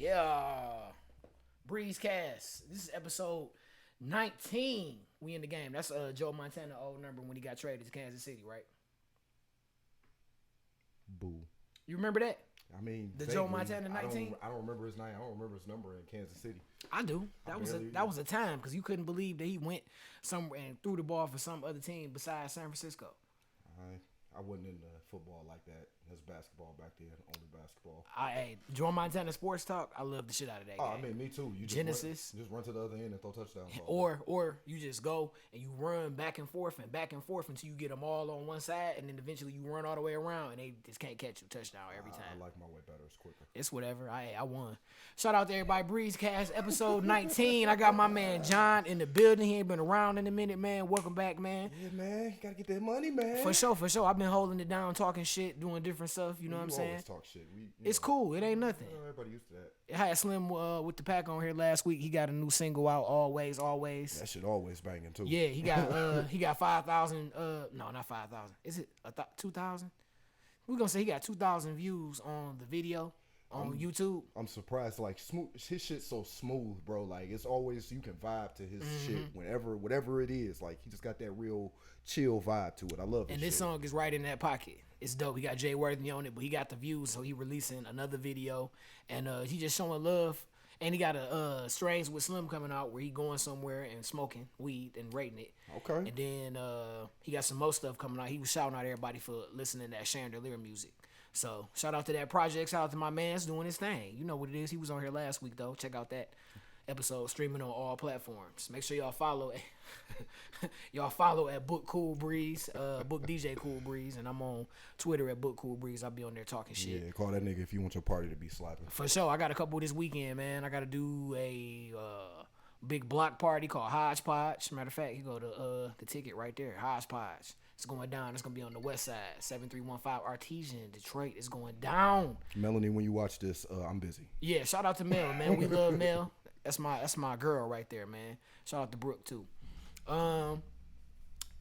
Yeah. Breezecast. This is episode 19. We in the game. That's Joe Montana old number when he got traded to Kansas City, right? Boo. You remember that? I mean, The vaguely. Joe Montana 19? I don't remember his name. I don't remember his number in Kansas City. I do. That was a time because you couldn't believe that he went somewhere and threw the ball for some other team besides San Francisco. I wasn't into football like that. It was basketball back then, only basketball. Joe Montana Sports Talk, I love the shit out of that game. I mean, me too. You Genesis. Just run to the other end and throw touchdowns. Or you just go and you run back and forth until you get them all on one side, and then eventually you run all the way around, and they just can't catch you. Touchdown every time. I like my way better. It's quicker. It's whatever. I won. Shout out to everybody. Breezecast, episode 19. I got my man John in the building. He ain't been around in a minute, man. Welcome back, man. Yeah, man. You gotta get that money, man. For sure. I've been holding it down, talking shit, doing different stuff. You know what I'm saying? Always talk shit. It's cool. It ain't nothing. Everybody used to that. I had Slim with the pack on here last week. He got a new single out, Always. That shit always banging too. Yeah, he got 5,000. No, not 5,000. Is it 2,000? We're gonna say he got 2,000 views on the video on YouTube. I'm surprised. Like his shit's so smooth, bro. Like it's always you can vibe to his shit whatever it is. Like he just got that real chill vibe to it. I love it. And this song is right in that pocket. It's dope. He got Jay Worthy on it, but he got the views, so he releasing another video, and he just showing love. And he got a Strange with Slim coming out where he going somewhere and smoking weed and rating it. Okay. And then he got some more stuff coming out. He was shouting out everybody for listening to that Chandelier music. So shout out to that project. Shout out to my man's doing his thing. You know what it is. He was on here last week though. Check out that episode streaming on all platforms. Make sure y'all follow at Book Cool Breeze, Book DJ Cool Breeze, and I'm on Twitter at Book Cool Breeze. I'll be on there talking shit. Yeah, call that nigga if you want your party to be slapping. For sure. I got a couple this weekend, man. I got to do a big block party called Hodgepodge. Matter of fact, you go to the ticket right there, Hodgepodge. It's going down. It's going to be on the west side, 7315 Artesian, Detroit. It's going down. Melanie, when you watch this, I'm busy. Yeah, shout out to Mel, man. We love Mel. That's my girl right there, man. Shout out to Brooke too.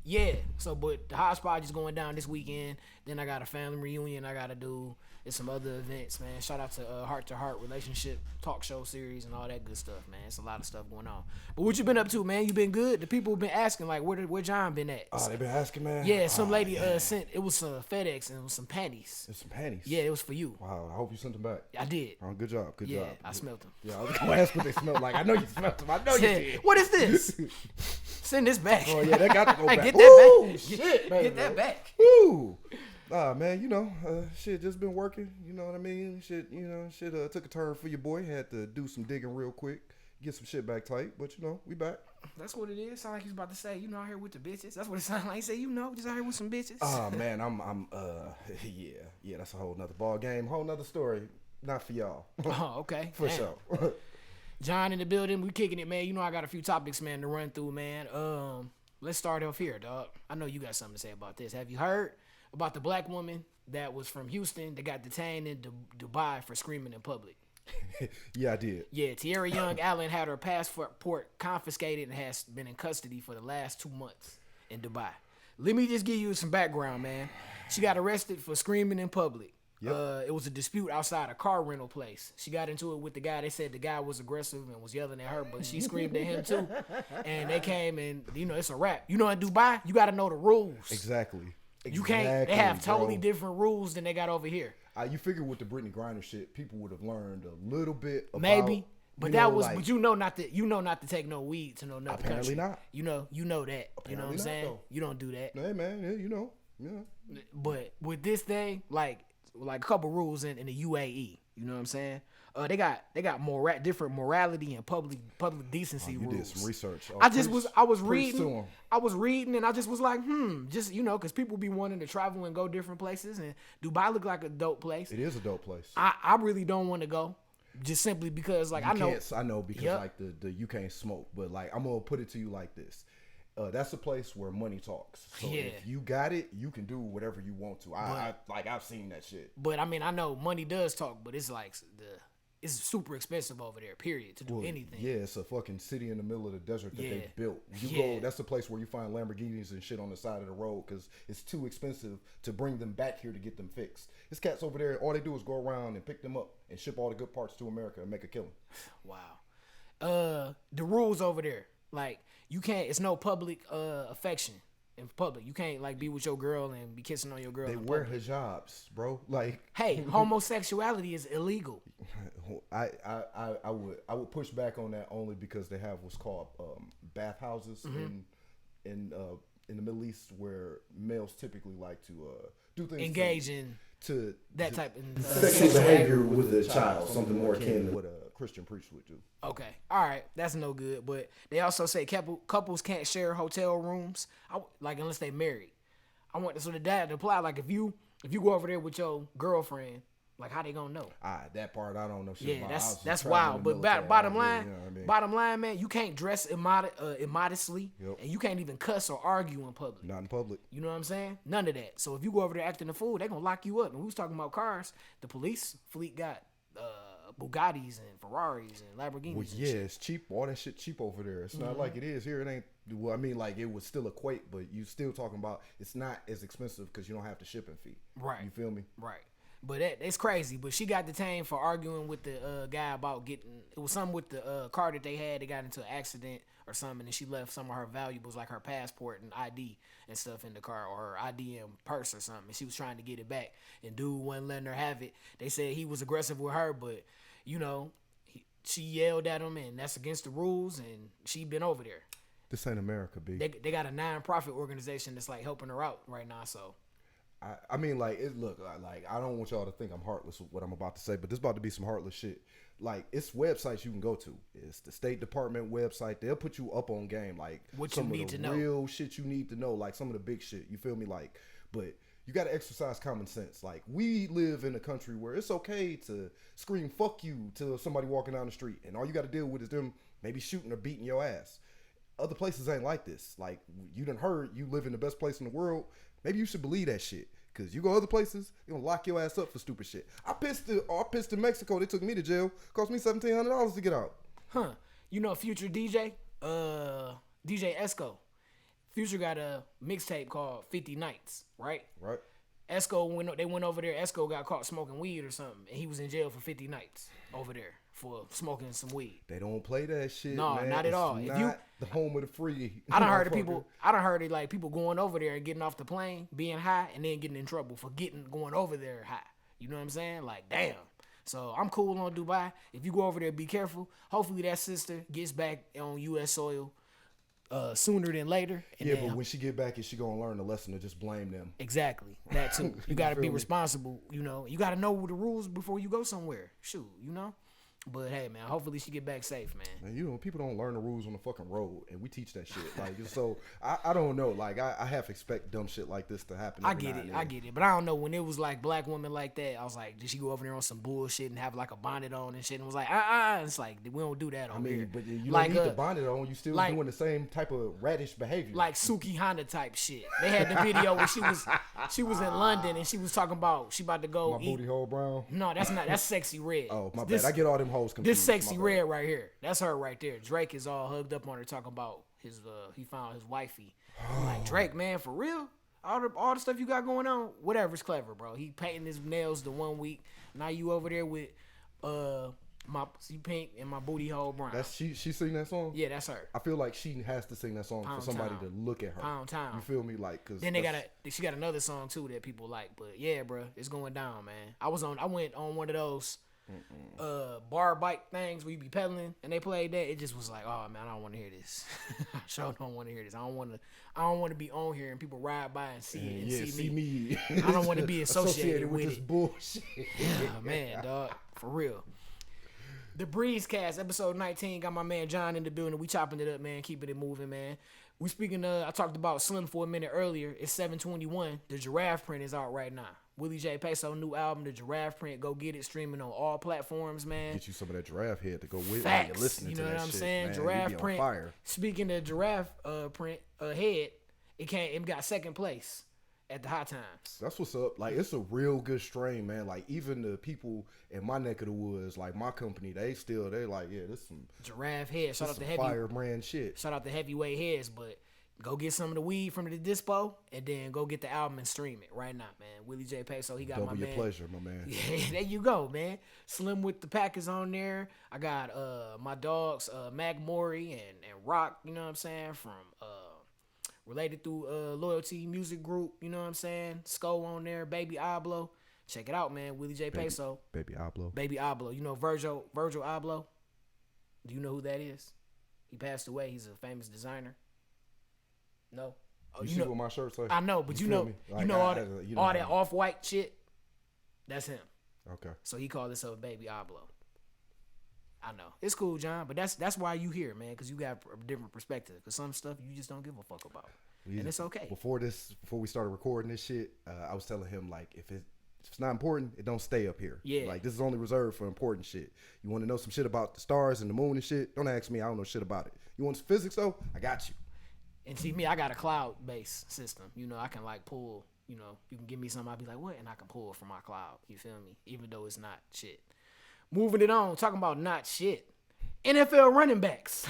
Yeah. So, but the Hodgepodge is going down this weekend. Then I got a family reunion I gotta do. And some other events, man. Shout out to Heart to Heart relationship talk show series and all that good stuff, man. It's a lot of stuff going on. But what you been up to, man? You been good? The people have been asking, like, where John been at? Oh, they been asking, man. Yeah, some lady sent. It was some FedEx and it was some panties. It's some panties. Yeah, it was for you. Wow, I hope you sent them back. I did. Oh, good job. Good job. Yeah, I smelled them. Yeah, I was gonna ask what they smelled like. I know you smelled them. I know you did. What is this? Send this back. Oh yeah, that got to go back. Get that back. Shit, man. Get that back. Woo. Man, you know, shit just been working. You know what I mean? Shit took a turn for your boy. Had to do some digging real quick, get some shit back tight. But you know, we back. That's what it is. Sound like he's about to say, you know, out here with the bitches. That's what it sounds like. He say, you know, just out here with some bitches. Oh man, yeah. That's a whole nother ball game, whole nother story. Not for y'all. Oh, okay. For sure. John in the building. We kicking it, man. You know, I got a few topics, man, to run through, man. Let's start off here, dog. I know you got something to say about this. Have you heard about the black woman that was from Houston that got detained in Dubai for screaming in public? Yeah, I did. Yeah, Tierra Young Allen had her passport confiscated and has been in custody for the last 2 months in Dubai. Let me just give you some background, man. She got arrested for screaming in public. Yep. It was a dispute outside a car rental place. She got into it with the guy. They said the guy was aggressive and was yelling at her, but she screamed at him too. And they came and, you know, it's a wrap. You know, in Dubai, you got to know the rules. Exactly. You can't. They have totally different rules than they got over here. You figure with the Brittany Griner shit, people would have learned a little bit about. Maybe, but that was. But you know not to take no weed to no another apparently country. Not. You know that. Apparently you know what I'm saying? Though. You don't do that. Hey man, yeah, you know, yeah. But with this thing, like a couple rules in the UAE. You know what I'm saying? They got different morality and public decency rules. You did some research. I was reading and I just was like, just, you know, because people be wanting to travel and go different places, and Dubai look like a dope place. It is a dope place. I really don't want to go, just simply because like I know because like the you can't smoke, but like I'm gonna put it to you like this. That's a place where money talks. So if you got it, you can do whatever you want to. I've seen that shit. But I mean, I know money does talk, but it's like it's super expensive over there, period, to do anything. Yeah, it's a fucking city in the middle of the desert that they built. You go, that's the place where you find Lamborghinis and shit on the side of the road because it's too expensive to bring them back here to get them fixed. This cats over there, all they do is go around and pick them up and ship all the good parts to America and make a killing. Wow. The rules over there, like, you can't, it's no public affection. In public, you can't like be with your girl and be kissing on your girl. They wear hijabs, bro. Like, hey, homosexuality is illegal. I would push back on that only because they have what's called bathhouses in the Middle East where males typically like to do things engage in that type of sexual behavior with a child, something more akin to what a Christian priest would do. Okay, all right, that's no good. But they also say couples can't share hotel rooms, like unless they married. I want so the dad to apply. Like if you go over there with your girlfriend, like how they gonna know? That part I don't know shit about. That's wild. But bottom line, man, you can't dress immodestly, and you can't even cuss or argue in public. Not in public. You know what I'm saying? None of that. So if you go over there acting a fool, they gonna lock you up. And we was talking about cars. The police fleet got Bugattis and Ferraris and Lamborghinis. Well, yeah, it's cheap. All that shit cheap over there. It's not like it is here. It ain't. Well, I mean, like it would still equate, but you still talking about it's not as expensive because you don't have the shipping fee. Right. You feel me? Right. But it's crazy. But she got detained for arguing with the guy about getting. It was something with the car that they had. They got into an accident or something, and she left some of her valuables, like her passport and ID and stuff, in the car, or her ID and purse or something. And she was trying to get it back, and dude wasn't letting her have it. They said he was aggressive with her, but you know, she yelled at him, and that's against the rules. And she been over there. This ain't America, B. They got a non-profit organization that's like helping her out right now. So. I mean, like, I don't want y'all to think I'm heartless with what I'm about to say, but this about to be some heartless shit. Like, it's websites you can go to. It's the State Department website. They'll put you up on game, like what some you need of the to know. Real shit you need to know, like some of the big shit. You feel me? Like, but you got to exercise common sense. Like, we live in a country where it's okay to scream "fuck you" to somebody walking down the street, and all you got to deal with is them maybe shooting or beating your ass. Other places ain't like this. Like, you done heard you live in the best place in the world. Maybe you should believe that shit. Cause you go other places, you gonna lock your ass up for stupid shit. I pissed in Mexico. They took me to jail. Cost me $1,700 to get out. Huh? You know, Future DJ, DJ Esco. Future got a mixtape called 50 Nights, right? Right. Esco they went over there. Esco got caught smoking weed or something, and he was in jail for 50 nights over there for smoking some weed. They don't play that shit. No, man. not at all. It's If not the home of the free. I done heard of people. I done heard of like people going over there and getting off the plane, being high, and then getting in trouble for going over there high. You know what I'm saying? Like, damn. So I'm cool on Dubai. If you go over there, be careful. Hopefully that sister gets back on U.S. soil sooner than later. And but when she get back, is she gonna learn the lesson to just blame them? Exactly. That too. You gotta be responsible. You know, you gotta know the rules before you go somewhere. Shoot, you know. But hey, man, hopefully she get back safe, man. You know, people don't learn the rules on the fucking road, and we teach that shit. Like, so I don't know. Like, I half expect dumb shit like this to happen. I get it, but I don't know, when it was like black women like that, I was like, did she go over there on some bullshit and have like a bonnet on and shit? And was like, It's like we don't do that over here. But you like, don't need the bonnet on. You still doing the same type of radish behavior, like Suki Honda type shit. They had the video where she was in London and she was talking about she about to go my booty hole brown. No, that's Sexy Red. Oh my bad, I get all them hoes confused. This Sexy Red right here, that's her right there. Drake is all hugged up on her talking about his he found his wifey. I'm like, Drake, man, for real? All the stuff you got going on, whatever's clever, bro. He painting his nails the 1 week. Now you over there with my pink and my booty hole brown. That's she sing that song? Yeah, that's her. I feel like she has to sing that song for somebody to look at her. Pound Town. You feel me? Like, cause then she got another song too that people like. But yeah, bro, it's going down, man. I went on one of those bar bike things where you be pedaling and they played that. It just was like, oh man, I don't want to hear this. I sure don't want to hear this. I don't want to be on here and people ride by and see it and see me. I don't want to be associated with this it. Bullshit. Yeah, man, dog, for real. The Breezecast, episode 19, got my man John in the building. We chopping it up, man, keeping it moving, man. We speaking I talked about Slim for a minute earlier. It's 721. The Giraffe Print is out right now. Willie J. Peso new album, The Giraffe Print. Go get it, streaming on all platforms, man. Get you some of that giraffe head to go with Facts. while you're listening to that shit. You know what I'm saying? Man. Giraffe Print. Fire. Speaking of Giraffe Print head, it got second place at the high times. That's what's up. Like, it's a real good strain, man. Like, even the people in my neck of the woods, like my company, they like, yeah, this some Giraffe Head. Shout out to firebrand shit. Shout out to Heavyweight Heads, but go get some of the weed from the dispo and then go get the album and stream it right now, man. Willie J. Peso, he got Double my man. your pleasure, my man. Yeah, there you go, man. Slim with the Packers on there. I got my dogs, Mac Maury and Rock, you know what I'm saying, from related through Loyalty Music Group, you know what I'm saying? Sko on there, Baby Ablo. Check it out, man. Willie J. Peso. Baby Ablo. Baby Ablo. You know Virgil Abloh? Do you know who that is? He passed away. He's a famous designer. No. Oh, you see what my shirt say? I know, but you know like, all that off-white shit. That's him. Okay. So he called himself Baby Ablo. I know. It's cool, John, but that's why you here, man, because you got a different perspective. Because some stuff you just don't give a fuck about. And it's okay. Before we started recording this shit, I was telling him, like, if it's not important, it don't stay up here. Yeah. Like, this is only reserved for important shit. You want to know some shit about the stars and the moon and shit? Don't ask me. I don't know shit about it. You want some physics, though? I got you. And see, me, I got a cloud-based system. You know, I can, like, pull, you know, you can give me something, I'll be like, what? And I can pull from my cloud. You feel me? Even though it's not shit. Moving it on, talking about not shit. NFL running backs.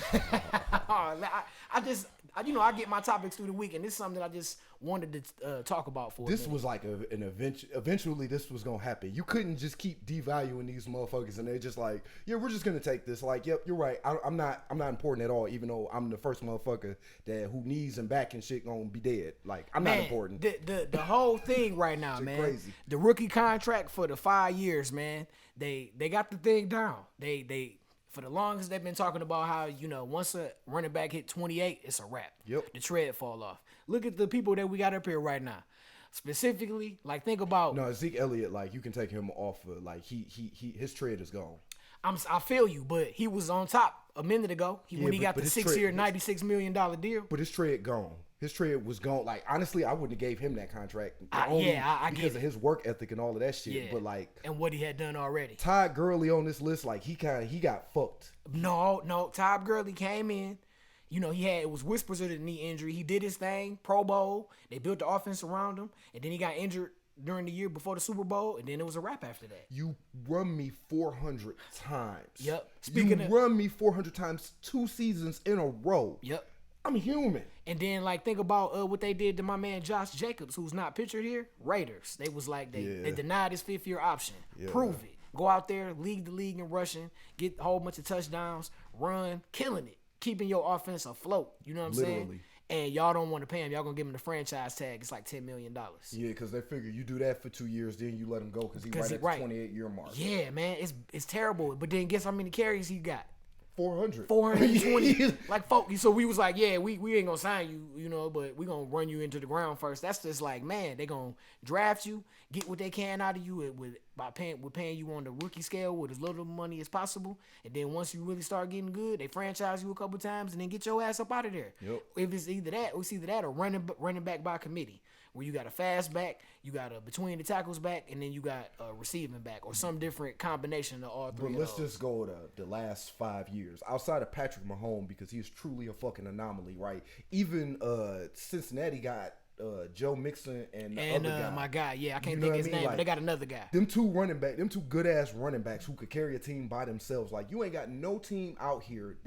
I get my topics through the week, and this is something that I just wanted to talk about for this was like an event. Eventually, this was going to happen. You couldn't just keep devaluing these motherfuckers, and they're just like, yeah, we're just going to take this. Like, yep, you're right. I'm not important at all, even though I'm the first motherfucker who knees and back and shit going to be dead. Like, I'm not important. The whole thing right now, man. Crazy. The rookie contract for the 5 years, man. They got the thing down. They for the longest, they've been talking about how, you know, once a running back hit 28, it's a wrap. Yep. The tread fall off. Look at the people that we got up here right now. Specifically, like, think about... No, Zeke Elliott, like, you can take him off of, like, his tread is gone. I feel you, but he was on top a minute ago. When he got the 6-year, $96 million deal. But his tread gone. His trade was gone. Like, honestly, I wouldn't have gave him that contract. I because of his work ethic and all of that shit. Yeah. But like, and what he had done already. Todd Gurley on this list, like he got fucked. No. Todd Gurley came in. You know, it was whispers of the knee injury. He did his thing, Pro Bowl. They built the offense around him, and then he got injured during the year before the Super Bowl, and then it was a wrap after that. You run me 400 times. Yep. Run me 400 times 2 seasons in a row. Yep. I'm human. And then, like, think about what they did to my man Josh Jacobs, who's not pictured here. Raiders. They was like, they denied his 5th-year option. Yeah. Prove it. Go out there, lead the league in rushing, get a whole bunch of touchdowns, run, killing it, keeping your offense afloat. You know what I'm saying? And y'all don't want to pay him. Y'all going to give him the franchise tag. It's like $10 million. Yeah, because they figure you do that for 2 years, then you let him go because he's right at the 28-year mark. Yeah, man. It's terrible. But then guess how many carries he got? 420. Like, folks. So we was like, yeah, we ain't gonna sign you, you know, but we gonna run you into the ground first. That's just like, man, they gonna draft you, get what they can out of you by paying you on the rookie scale with as little money as possible, and then once you really start getting good, they franchise you a couple times and then get your ass up out of there. Yep. If it's either that or running back by committee, where you got a fast back, you got a between the tackles back, and then you got a receiving back, or some different combination of all three. But let's just go to the last 5 years. Outside of Patrick Mahomes, because he is truly a fucking anomaly, right? Even Cincinnati got Joe Mixon and the other guy. My guy, I can't think his name, like, but they got another guy. Them two good ass running backs who could carry a team by themselves. Like, you ain't got no team out here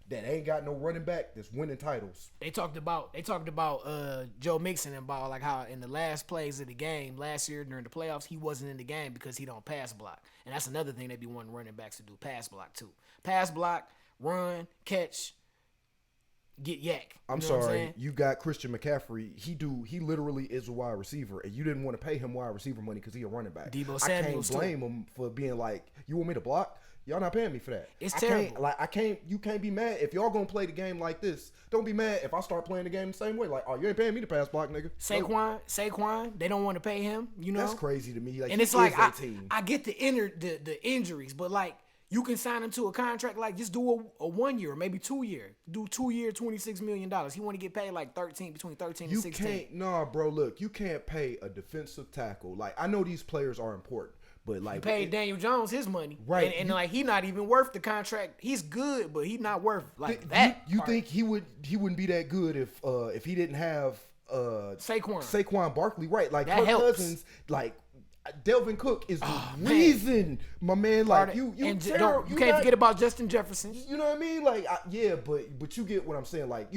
that ain't got no running back that's winning titles. They talked about Joe Mixon and about like how in the last plays of the game last year during the playoffs he wasn't in the game because he don't pass block, and that's another thing they be wanting running backs to do, pass block too. Pass block, run, catch, get yak. I'm sorry, you got Christian McCaffrey. He literally is a wide receiver, and you didn't want to pay him wide receiver money because he a running back. Debo Samuels, I can't blame him for being like, you want me to block? Y'all not paying me for that. It's terrible. You can't be mad if y'all gonna play the game like this. Don't be mad if I start playing the game the same way. Like, oh, you ain't paying me to pass block, nigga. Saquon, they don't want to pay him. You know, that's crazy to me. Like, and it's like I get the injuries, but like you can sign him to a contract. Like, just do a 1 year, maybe 2 year. Do 2 year, $26 million. He want to get paid like between 13 and 16. You can't, nah, bro. Look, you can't pay a defensive tackle. Like, I know these players are important. But like, he paid Daniel Jones his money, right? And like, he not even worth the contract. He's good, but he not worth like that. You think he wouldn't be that good if he didn't have Saquon Barkley, right? Like that Kirk helps. Cousins, like Delvin Cook is the reason, my man. Like you can't forget about Justin Jefferson. You know what I mean? Like but you get what I'm saying. Like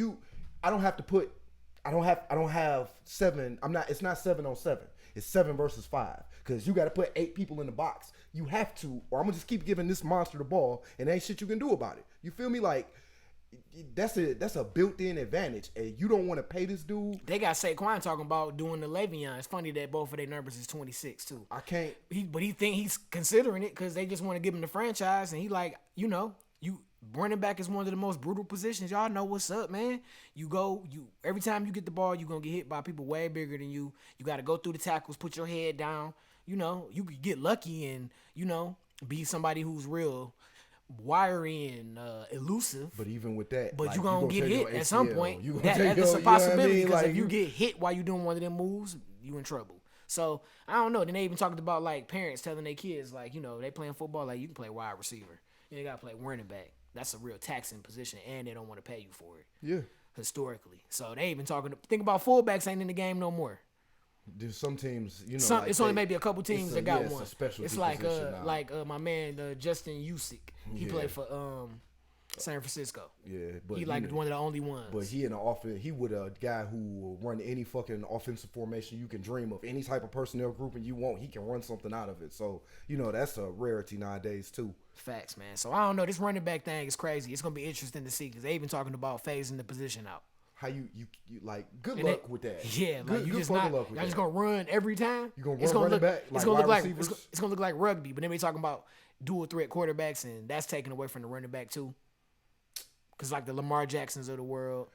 I don't have 7. It's not 7 on 7. It's 7 versus 5 because you got to put 8 people in the box. You have to, or I'm gonna just keep giving this monster the ball, and ain't shit you can do about it. You feel me? Like that's a built-in advantage, and you don't want to pay this dude. They got Saquon talking about doing the Le'Veon. It's funny that both of their numbers is 26 too. I can't. But he think he's considering it because they just want to give him the franchise, and he like running back is one of the most brutal positions. Y'all know what's up, man. Every time you get the ball, you're gonna get hit by people way bigger than you. You got to go through the tackles, put your head down. You could get lucky and be somebody who's real wiry and elusive. But even with that, but like, you're gonna get hit at some point. That's a possibility because like, if you get hit while you're doing one of them moves, you in trouble. So I don't know. Then they even talked about like parents telling their kids like they playing football, like you can play wide receiver. You gotta play running back. That's a real taxing position, and they don't want to pay you for it. Yeah. Historically, so they even think about fullbacks ain't in the game no more. There's some teams, it's only maybe a couple teams that got one. It's like my man Justin Usyk. He played for San Francisco. Yeah, but he one of the only ones. But he in the offense, he would a guy who will run any fucking offensive formation you can dream of, any type of personnel grouping you want. He can run something out of it. So that's a rarity nowadays too. Facts, man. So I don't know. This running back thing is crazy. It's gonna be interesting to see because they even talking about phasing the position out. How you like? Good luck with that. Yeah, like you just not. Y'all just gonna run every time. You gonna run running back? It's gonna look like rugby. But then we talking about dual threat quarterbacks, and that's taken away from the running back too. Cause like the Lamar Jacksons of the world,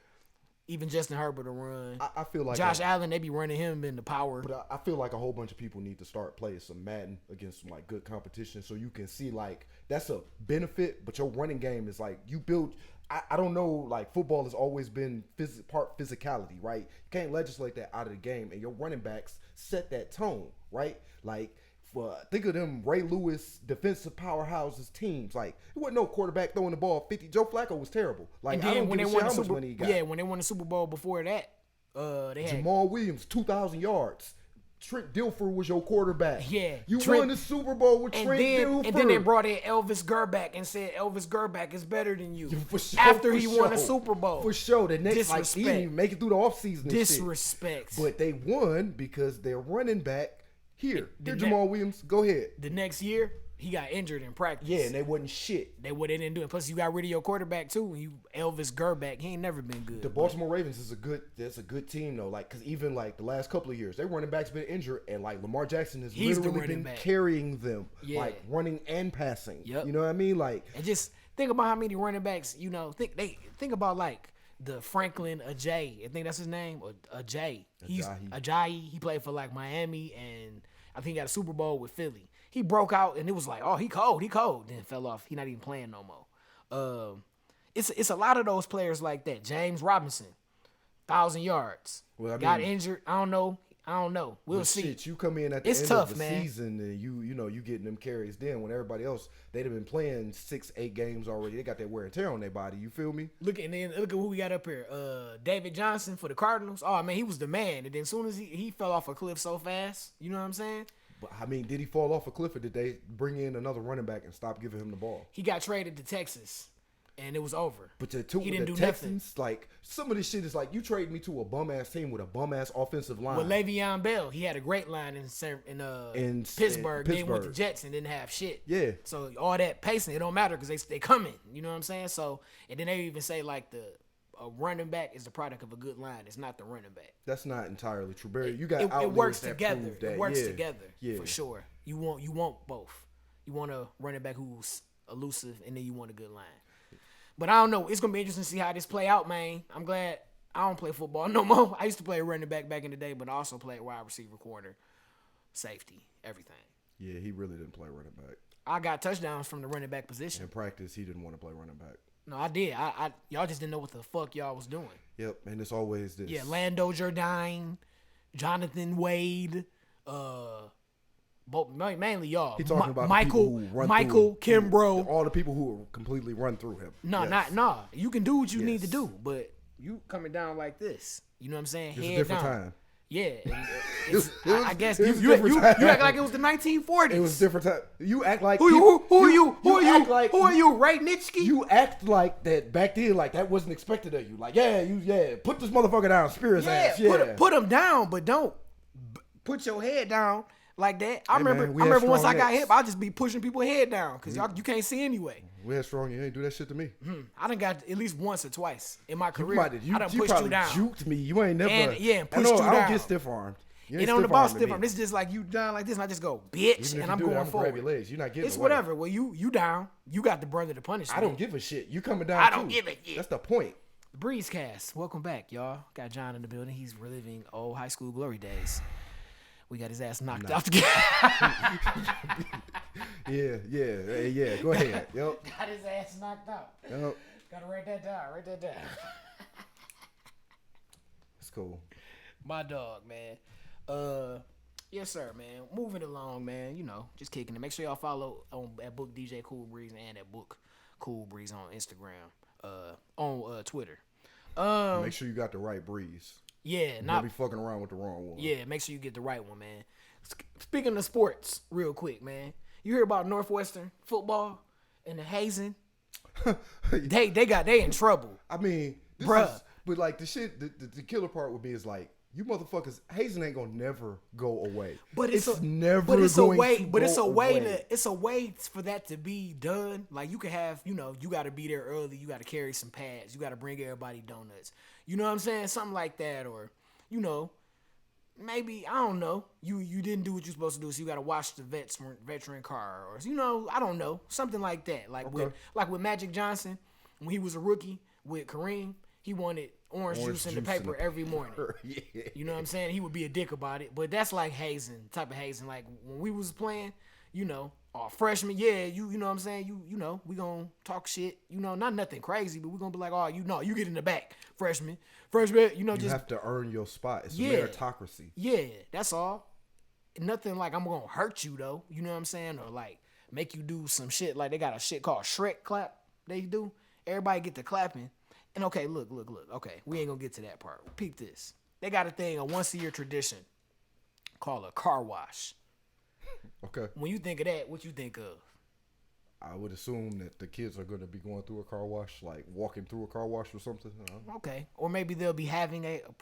even Justin Herbert will run. I feel like Josh Allen, they be running him in the power. But I feel like a whole bunch of people need to start playing some Madden against some like good competition, so you can see like that's a benefit. But your running game is like you build. I don't know, like football has always been part physicality, right? You can't legislate that out of the game, and your running backs set that tone, right? Like, think of them Ray Lewis defensive powerhouses teams. Like, it wasn't no quarterback throwing the ball 50. Joe Flacco was terrible. Like, I don't give a shit how much money he got. Yeah, when they won the Super Bowl before that, they had Jamal Williams, 2,000 yards. Trent Dilfer was your quarterback. Yeah. You won the Super Bowl with Trent Dilfer. And then they brought in Elvis Gerback and said Elvis Gerback is better than you. For sure, after he won a Super Bowl. For sure. The next, like, he didn't even make it through the offseason. Disrespect. But they won because their running back, here Jamal Williams, go ahead. The next year, he got injured in practice. Yeah, and they wasn't shit. They didn't do it. Plus, you got rid of your quarterback, too. Elvis Gerback, he ain't never been good. The Baltimore Ravens is a good team, though. Like, because even, like, the last couple of years, their running back's been injured, and, like, Lamar Jackson has literally been carrying them, like, running and passing. Yep. You know what I mean? Like, and just think about how many running backs, think about, like, the Franklin Ajayi. I think that's his name, or Ajayi. Ajayi. He played for, like, Miami, and I think he got a Super Bowl with Philly. He broke out, and it was like, oh, he cold. Then fell off. He not even playing no more. It's a lot of those players like that. James Robinson, 1,000 yards. Well, got injured. I don't know. We'll see. Shit, you come in at the end of the season, and you getting them carries. Then when everybody else, they'd have been playing 6-8 games already. They got that wear and tear on their body. You feel me? Look at who we got up here. David Johnson for the Cardinals. Oh man, he was the man. And then as soon as he fell off a cliff so fast, you know what I'm saying? But I mean, did he fall off a cliff, or did they bring in another running back and stop giving him the ball? He got traded to Texas, and it was over. But he didn't do Texans, nothing. Like, some of this shit is like, you trade me to a bum-ass team with a bum-ass offensive line. With Le'Veon Bell, he had a great line in Pittsburgh. Then went to Jets and didn't have shit. Yeah. So all that pacing, it don't matter because they coming. You know what I'm saying? So, and then they even say, like, a running back is the product of a good line. It's not the running back. That's not entirely true, Barry. You got it works together. It works together for sure. You want both. You want a running back who's elusive, and then you want a good line. But I don't know. It's gonna be interesting to see how this play out, man. I'm glad I don't play football no more. I used to play running back in the day, but I also played wide receiver, corner, safety, everything. Yeah, he really didn't play running back. I got touchdowns from the running back position. In practice, he didn't want to play running back. No, I did. Y'all just didn't know what the fuck y'all was doing. Yep, and it's always this. Yeah, Lando Jardine, Jonathan Wade, mainly y'all. He talking about Michael Kimbrough. All the people who completely run through him. No, yes. You can do what you need to do, but you coming down like this. You know what I'm saying? It's Head a different down. time. Yeah, I guess it was you different time. act like it was the 1940s. It was different time. You act like Who are you? Who are you? Ray Nitschke? You act like that back then, like that wasn't expected of you. Like, put this motherfucker down, spear his ass. Yeah, put him down, but don't put your head down like that. I remember once I got hit, I just be pushing people's head down because you can't see anyway. We had strong. You ain't do that shit to me. I done got at least once or twice in my career. I done you pushed you down. Juked me. You ain't never. And pushed you down. I don't get stiff armed. And on the ball stiff arm. This is just like you down like this, and I just go, bitch, and I'm going forward. Grab your legs. You're not getting it's whatever. Well, you down. You got the brunt of the punishment. I don't give a shit. You coming down. I don't give a shit. That's the point. Breezecast, welcome back, y'all. Got John in the building. He's reliving old high school glory days. We got his ass knocked out together. yeah. Go ahead. Yep. Got his ass knocked out. Yep. Gotta write that down. It's cool. My dog, man. Yes, sir, man. Moving along, man. You know, just kicking it. Make sure y'all follow at Book DJ Cool Breeze and at Book Cool Breeze on Instagram, on Twitter. Make sure you got the right breeze. Yeah, not be fucking around with the wrong one. Yeah, make sure you get the right one, man. Speaking of sports, real quick, man. You hear about Northwestern football and the hazing? they in trouble. I mean, bruh. But like the shit, the killer part with me is like, you motherfuckers, hazing ain't gonna never go away. But it's a way for that to be done. Like you can have, you got to be there early. You got to carry some pads. You got to bring everybody donuts. You know what I'm saying? Something like that, or maybe I don't know. You didn't do what you're supposed to do, so you got to wash the veteran car, or I don't know, something like that. Like with Magic Johnson when he was a rookie with Kareem. He wanted orange juice in the paper every morning. Yeah. You know what I'm saying? He would be a dick about it. But that's like hazing, type of hazing. Like when we was playing, freshmen, you know what I'm saying? We gonna talk shit. Not nothing crazy, but we gonna be like, you get in the back, freshman. You have to earn your spot. It's a meritocracy. Yeah, that's all. Nothing like I'm gonna hurt you though. You know what I'm saying? Or like make you do some shit. Like they got a shit called Shrek clap. They do. Everybody get to clapping. And okay, look. Okay, we ain't gonna get to that part. Peep this. They got a once-a-year tradition called a car wash. Okay. When you think of that, what you think of? I would assume that the kids are gonna be going through a car wash, like walking through a car wash or something. Okay. Or maybe they'll be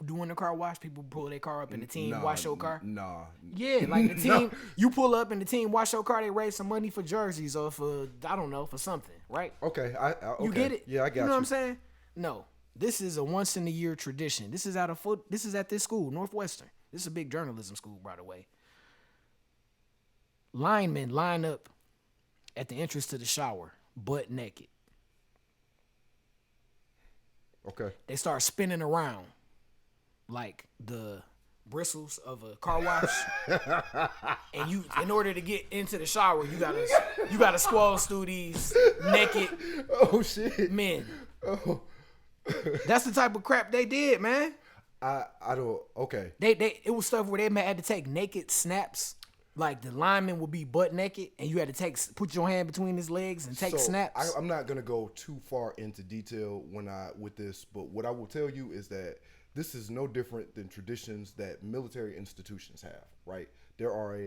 doing a car wash. People pull their car up and the team wash your car. Nah. Yeah, like the team, you pull up and the team wash your car. They raise some money for jerseys or for for something, right? Okay. Okay. You get it? Yeah, I got you. You know what I'm saying? No, this is a once-in-a-year tradition. This is This is at this school, Northwestern. This is a big journalism school, by the way. Linemen line up at the entrance to the shower, butt naked. Okay. They start spinning around like the bristles of a car wash, and in order to get into the shower, you gotta scroll through these naked men. Oh. That's the type of crap they did, man. I don't. Okay. It was stuff where they had to take naked snaps. Like the lineman would be butt naked, and you had to put your hand between his legs and take snaps. I'm not gonna go too far into detail with this, but what I will tell you is that this is no different than traditions that military institutions have. Right? There are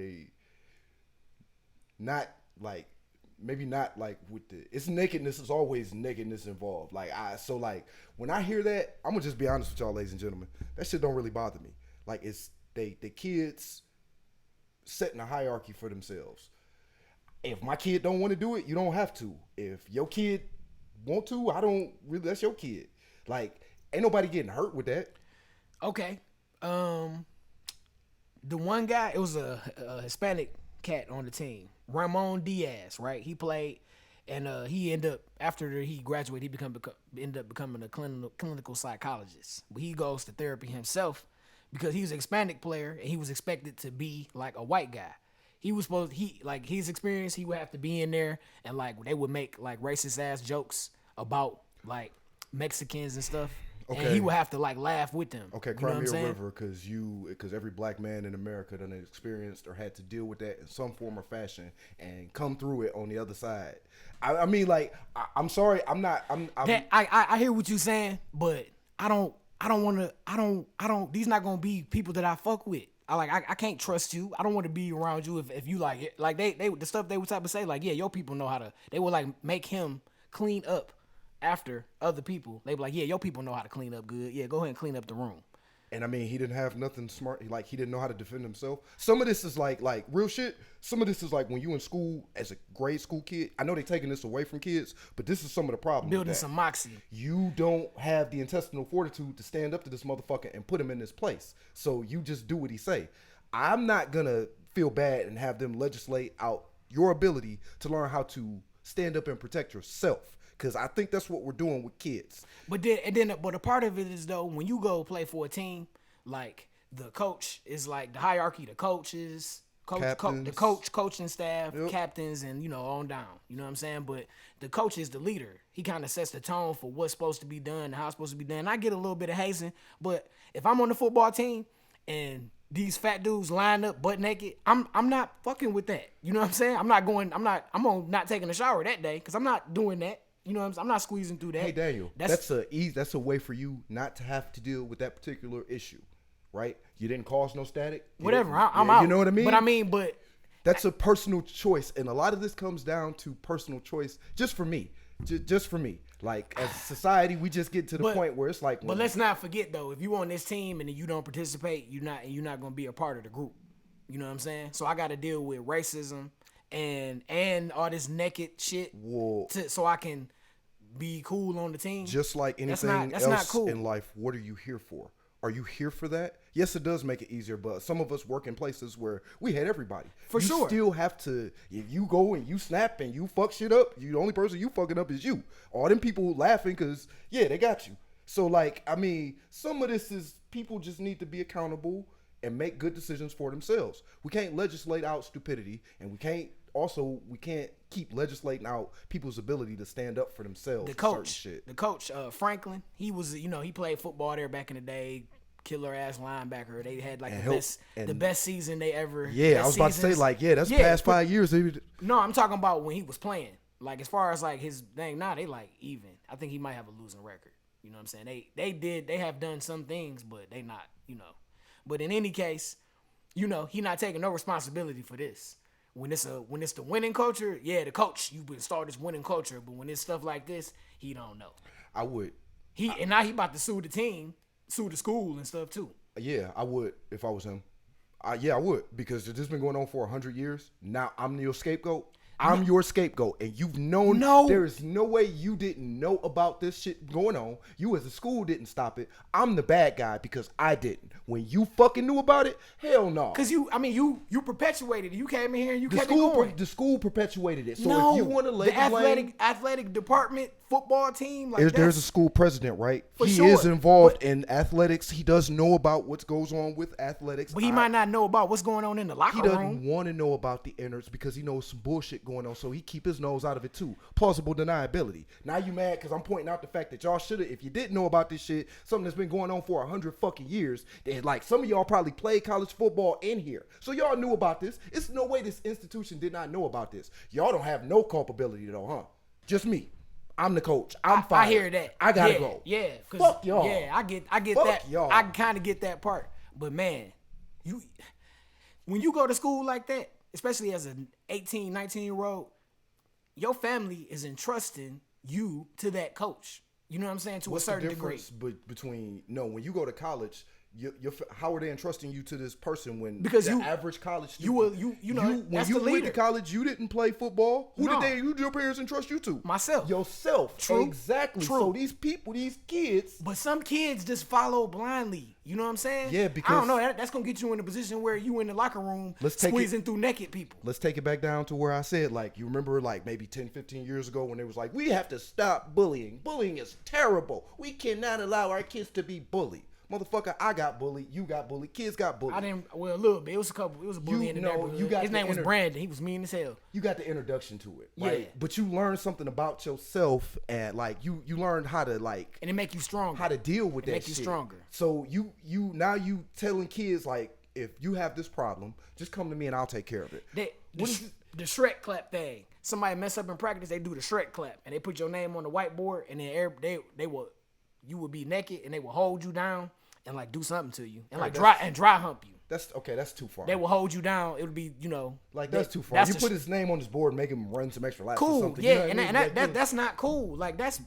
maybe not like with it's nakedness. It's always nakedness involved. When I hear that, I'm gonna just be honest with y'all, ladies and gentlemen. That shit don't really bother me. Like it's the kids setting a hierarchy for themselves. If my kid don't want to do it, you don't have to. If your kid want to, I don't really. That's your kid. Like ain't nobody getting hurt with that. Okay. The one guy, it was a Hispanic cat on the team. Ramon Diaz, right? He played, and he ended up after he graduated, he ended up becoming a clinical psychologist. But he goes to therapy himself because he was a Hispanic player and he was expected to be like a white guy. His experience, he would have to be in there and like they would make like racist ass jokes about like Mexicans and stuff. Okay. And he would have to like laugh with them. Okay, cry me a river, because every black man in America done experienced or had to deal with that in some form or fashion and come through it on the other side. I'm sorry, I'm not. I hear what you're saying, but I don't want to. I don't. These not gonna be people that I fuck with. I can't trust you. I don't want to be around you if you like it. Like they the stuff they would type of say like, yeah, your people know how to. They would like make him clean up after other people. They be like, yeah, your people know how to clean up good. Yeah, go ahead and clean up the room. And I mean, he didn't have nothing smart. He didn't know how to defend himself. Some of this is like real shit. Some of this is like when you in school as a grade school kid. I know they taking this away from kids, but this is some of the problem. Building some moxie. You don't have the intestinal fortitude to stand up to this motherfucker and put him in this place. So you just do what he say. I'm not gonna feel bad and have them legislate out your ability to learn how to stand up and protect yourself. Because I think that's what we're doing with kids. But a part of it is though, when you go play for a team, like the coach is like the hierarchy. The coaches, coaching staff, yep. Captains, and on down. You know what I'm saying? But the coach is the leader. He kind of sets the tone for what's supposed to be done and how it's supposed to be done. I get a little bit of hazing, but if I'm on the football team and these fat dudes line up butt naked, I'm not fucking with that. You know what I'm saying? I'm not taking a shower that day because I'm not doing that. You know what I'm saying? I'm not squeezing through that. Hey Daniel, that's a way for you not to have to deal with that particular issue, right? You didn't cause no static. Whatever, I'm out. You know what I mean? But that's a personal choice, and a lot of this comes down to personal choice. Just for me, just for me. Like as a society, we just get to the point where it's like. But let's not forget though, if you on this team and you don't participate, you're not gonna be a part of the group. You know what I'm saying? So I got to deal with racism and all this naked shit, so I can be cool on the team. Just like anything else in life, what are you here for? Are you here for that? Yes, it does make it easier, but some of us work in places where we hate everybody. For sure. You still have to, if you go and you snap and you fuck shit up, the only person you fucking up is you. All them people laughing because, yeah, they got you. So, some of this is people just need to be accountable and make good decisions for themselves. We can't legislate out stupidity, and we can't keep legislating out people's ability to stand up for themselves. The coach, Franklin, he was, he played football there back in the day. Killer ass linebacker. They had the best season they ever. Yeah, I was about to say that's past 5 years. No, I'm talking about when he was playing. Like as far as like his thing, they like even. I think he might have a losing record. You know what I'm saying? They have done some things, but they not. But in any case, he not taking no responsibility for this. When it's the winning culture, yeah, the coach, you would start this winning culture. But when it's stuff like this, he don't know. I would. Now he about to sue the team, sue the school and stuff too. Yeah, I would if I was him. I would, because this has been going on for 100 years. Now I'm your scapegoat. I'm your scapegoat, and you've known. No, there is no way you didn't know about this shit going on. You as a school didn't stop it. I'm the bad guy because I didn't. When you fucking knew about it, hell no. Because you perpetuated it. You came in here and you kept it going. The school perpetuated it. So if you want to lay the athletic department, football team, there's a school president, right? He is involved in athletics. He does know about what goes on with athletics. But he might not know about what's going on in the locker room. He doesn't want to know about the innards because he knows some bullshit going on, so he keep his nose out of it too. Plausible deniability. Now you mad because I'm pointing out the fact that y'all should have, if you didn't know about this shit, something that's been going on for 100 fucking years, then some of y'all probably played college football in here, so y'all knew about this. It's no way this institution did not know about this. Y'all don't have no culpability though, huh? Just me. I'm the coach. I'm fired. I hear that. I gotta go. Yeah. Fuck y'all. Yeah, I get Fuck that. Y'all. I kind of get that part. But man, when you go to school like that, especially as an 18, 19-year-old, your family is entrusting you to that coach. You know what I'm saying? To a certain degree. What's the difference between when you go to college? How are they entrusting you to this person when average college student, when you went to college, you didn't play football? Who did your parents entrust you to? Myself. Yourself. True. Exactly. True. So these kids. But some kids just follow blindly. You know what I'm saying? Yeah, because I don't know. That's gonna get you in a position where you in the locker room squeezing through naked people. Let's take it back down to where I said, you remember maybe 10, 15 years ago when it was we have to stop bullying. Bullying is terrible. We cannot allow our kids to be bullied. Motherfucker, I got bullied. You got bullied. Kids got bullied. I didn't. Well, a little bit. It was a bully in the neighborhood. His name was Brandon. He was mean as hell. You got the introduction to it, right? Yeah. But you learned something about yourself, and you learned how to and it make you stronger. How to deal with that shit. Make you stronger. So you telling kids if you have this problem, just come to me and I'll take care of it. The Shrek clap thing. Somebody mess up in practice, they do the Shrek clap, and they put your name on the whiteboard, and then they will you would be naked and they would hold you down and like do something to you and Right, like dry hump you. That's okay. That's too far. They will hold you down. It would be, you know, like that's too far. that's You the put his name on his board, and make him run some extra laps or cool, something. yeah, You know what I mean? that's not cool. Like that's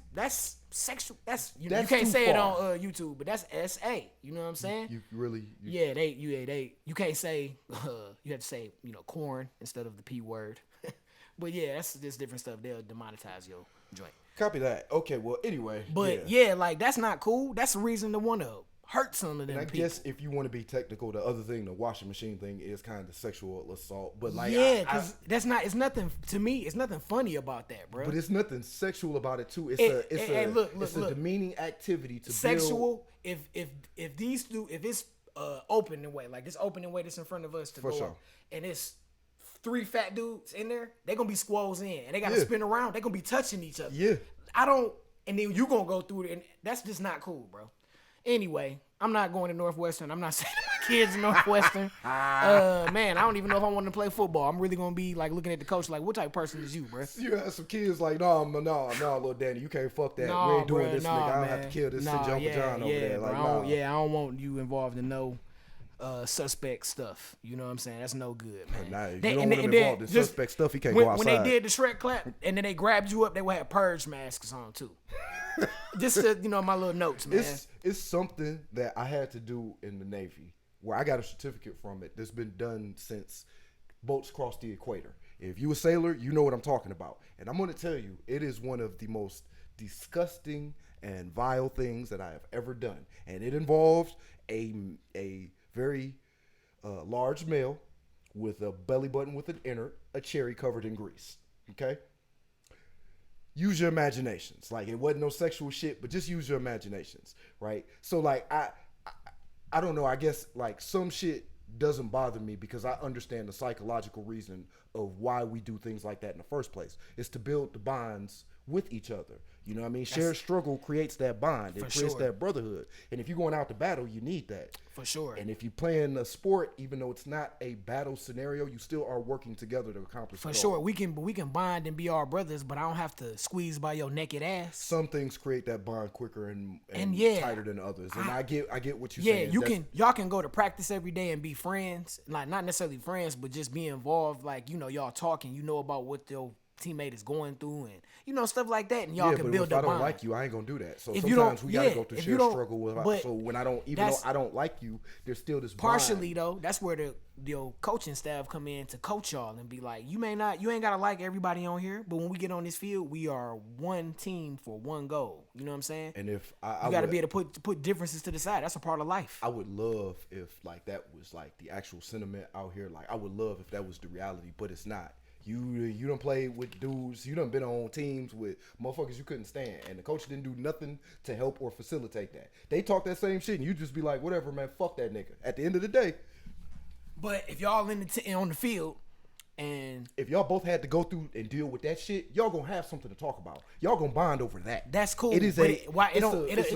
sexual. That's you That's can't too say it far. on YouTube, but that's SA. You know what I'm saying? You really, Yeah, you can't say you have to say, you know, corn instead of the P word. But yeah, that's just different stuff. They'll demonetize your joint. copy that. Okay, well, anyway. But yeah, like that's not cool. That's the reason to want to hurt some of them And I people. guess if you want to be technical, the other thing, the washing machine thing, is kind of sexual assault. But like, yeah, because that's not. It's nothing to me. It's nothing funny about that, bro. but it's nothing sexual about it too. It's Look. a demeaning activity to Sexual. If it's open in way, like this open in way that's in front of us to For go sure. up, and it's 3 fat dudes in there, they're gonna be squalls in, and they gotta spin around. They're gonna be touching each other. Yeah. And then you gonna go through it, and that's just not cool, bro. Anyway, I'm not going to Northwestern. I'm not sending my kids to Northwestern. Man, I don't even know if I want to play football. I'm really gonna be like looking at the coach like, what type of person is you, bro? You have some kids like, no, little Danny, you can't fuck that. Nah, we ain't doing bruh, this, nah, nigga. I don't man. have to kill this Nah, John over there. Like, bro, nah. I don't want you involved in no suspect stuff. You know what I'm saying? That's no good, man. Nah, if you don't want him involved in suspect stuff, he can't go outside. When they did the Shrek clap and then they grabbed you up, they would have purge masks on too. Just to, you know, my little notes, man. It's something that I had to do in the Navy where I got a certificate from it that's been done since boats crossed the equator. If you a sailor, you know what I'm talking about. And I'm going to tell you, it is one of the most disgusting and vile things that I have ever done. And it involved a very large male with a belly button with an inner, a cherry covered in grease. Okay? Use your imaginations. Like, it wasn't no sexual shit, but just use your imaginations, right? So, like, I don't know. I guess, like, some shit doesn't bother me because I understand the psychological reason of why we do things like that in the first place. It's to build the bonds with each other. You know what I mean? Shared struggle creates that bond. It creates that brotherhood. And if you're going out to battle, you need that. For sure. And if you're playing a sport, even though it's not a battle scenario, you still are working together to accomplish For the sure. goal. We can bond and be our brothers, but I don't have to squeeze by your naked ass. Some things create that bond quicker and yeah, tighter than others. And I get what you're Yeah, saying. y'all can go to practice every day and be friends. Like, not necessarily friends, but just be involved. Like, you know, y'all talking, you know about what your teammate is going through and, you know, stuff like that. And y'all can build a bond. If I don't like you, I ain't gonna do that. So If sometimes we gotta go through if shared you don't- struggle with. but So when I don't, even though I don't like you, there's still this Partially bond. though, that's where the coaching staff come in to coach y'all and be like, you ain't gotta like everybody on here, but when we get on this field, we are one team for one goal. You know what I'm saying? And if you gotta be able to put differences to the side. That's a part of life. I would love if like that was like the actual sentiment out here. Like I would love if that was the reality, but it's not. You done played with dudes. You done been on teams with motherfuckers you couldn't stand, and the coach didn't do nothing to help or facilitate that. They talk that same shit, and you just be like, whatever, man, fuck that nigga. At the end of the day, But if y'all on the field, and if y'all both had to go through and deal with that shit, y'all gonna have something to talk about. Y'all gonna bond over that. that's cool. It is but it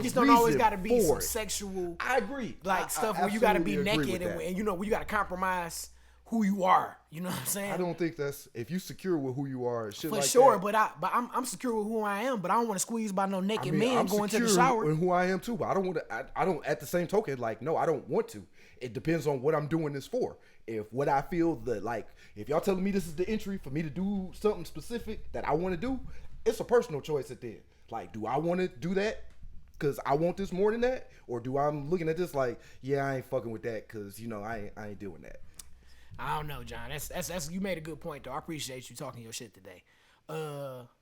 just don't always reason gotta be some for it. sexual. I agree. Like I stuff where you gotta be absolutely agree naked with that. and you know where you gotta compromise who you are. You know what I'm saying? I don't think that's if you secure with who you are. Shit For like sure, that, but I'm secure with who I am. But I don't want to squeeze by no naked I mean, man I'm going to the secure shower. in who I am too, but I don't want to. I don't. At the same token, like no, I don't want to. It depends on what I'm doing this for. If what I feel that like, if y'all telling me this is the entry for me to do something specific that I want to do, it's a personal choice at the end. Like, do I want to do that because I want this more than that, or do I'm looking at this like, yeah, I ain't fucking with that because you know I ain't doing that. I don't know, John. That's you made a good point though. I appreciate you talking your shit today.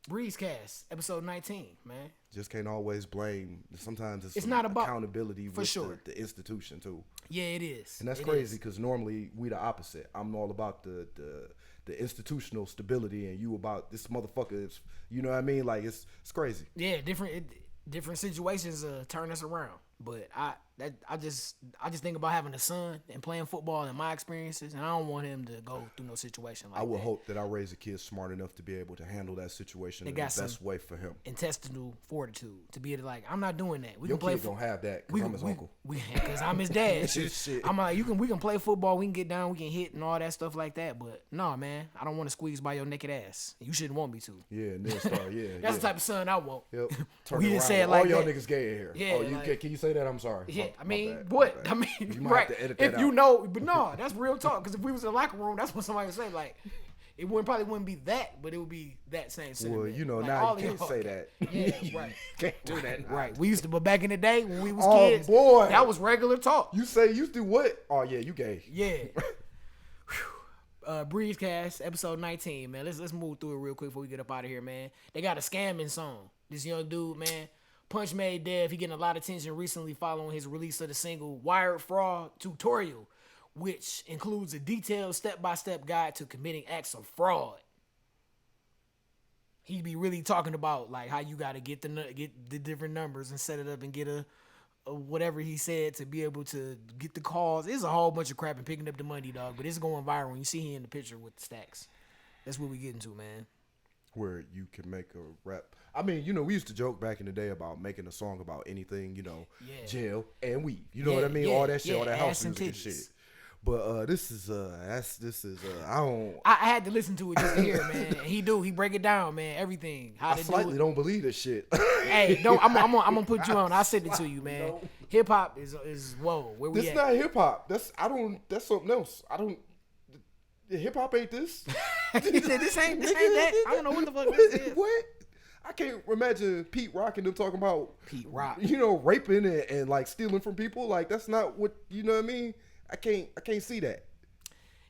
Breezecast, episode 19, man. Just can't always blame. Sometimes it's not about accountability for with sure. the institution too. Yeah, it is. And that's crazy because normally we the opposite. I'm all about the institutional stability, and you about this motherfucker. Is, you know what I mean? Like it's crazy. Yeah, different situations turn us around. But I just think about having a son and playing football and my experiences, and I don't want him to go through no situation like that. I would hope that I raise a kid smart enough to be able to handle that situation in the best way for him. Intestinal fortitude to be able to like, I'm not doing that. We Your can play. Kid don't have that because I'm his uncle. Because I'm his dad. Shit. I'm like, we can play football. We can get down. We can hit and all that stuff like that. But no, man, I don't want to squeeze by your naked ass. You shouldn't want me to. Yeah, and then start. Yeah, that's the type of son I want. Yep. We didn't say it like all y'all that. niggas gay in here. Yeah, oh, you like, can you say that? I'm sorry. Yeah, I mean, what? I mean, you might right? have to edit that if out. you know, but no, that's real talk. Because if we was in the locker room, that's what somebody would say. Like, it probably wouldn't be that, but it would be that same sentiment. Well, you know, like, now you can't say that. Yeah, right. Can't do that. Now. Right. We used to, but back in the day when we was kids, boy, that was regular talk. You say you do what? Oh yeah, you gay. Yeah. Breezecast episode 19, man. Let's move through it real quick before we get up out of here, man. They got a scamming song. This young dude, man, Punch Made Dev. He getting a lot of attention recently following his release of the single Wired Fraud Tutorial, which includes a detailed step-by-step guide to committing acts of fraud. He be really talking about like how you got to get the different numbers and set it up and get a whatever he said to be able to get the calls. It's a whole bunch of crap and picking up the money, dog. But it's going viral. You see he in the picture with the stacks. That's what we getting to, man. Where you can make a rap. I mean, you know, we used to joke back in the day about making a song about anything, you know, jail and weed. You know what I mean? All that shit, all that house music and shit. But this is I had to listen to it just to hear, man. And he break it down, man. Everything. How I slightly don't believe this shit. Hey, I'm gonna put you on. I'll send it to you, man. No. Hip hop is whoa. Where we this at? Not hip hop. That's something else. Hip hop ain't this. this ain't that. I don't know what the fuck this is. What? I can't imagine Pete Rock and them talking about Pete Rock. You know, raping and like stealing from people. Like that's not what you know what I mean. I can't see that.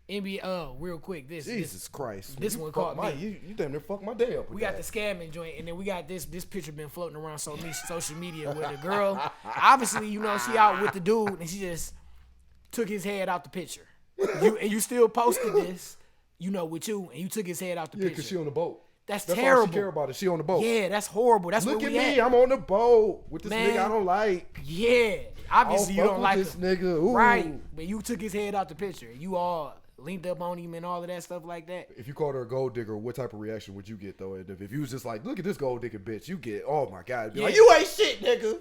NBA, real quick. Jesus Christ. This one caught me. You damn near fucked my day up. We got the scamming joint, and then we got this picture been floating around social media with a girl. Obviously, you know, she out with the dude, and she just took his head out the picture. You still posted this, you know, with you, and you took his head out the picture. Yeah, because she on the boat. That's terrible. All she care about is she on the boat. Yeah, that's horrible. That's Look where we at me. I'm on the boat with this nigga I don't like. Yeah. Obviously, you don't like this nigga. Ooh. Right. But you took his head out the picture. You all linked up on him and all of that stuff like that. If you called her a gold digger, what type of reaction would you get, though? If you was just like, look at this gold digger bitch, you get, oh, my God. Be like, you ain't shit, nigga.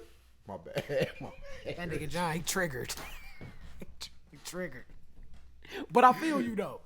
My bad. That nigga John, he triggered. He triggered. But I feel you, though.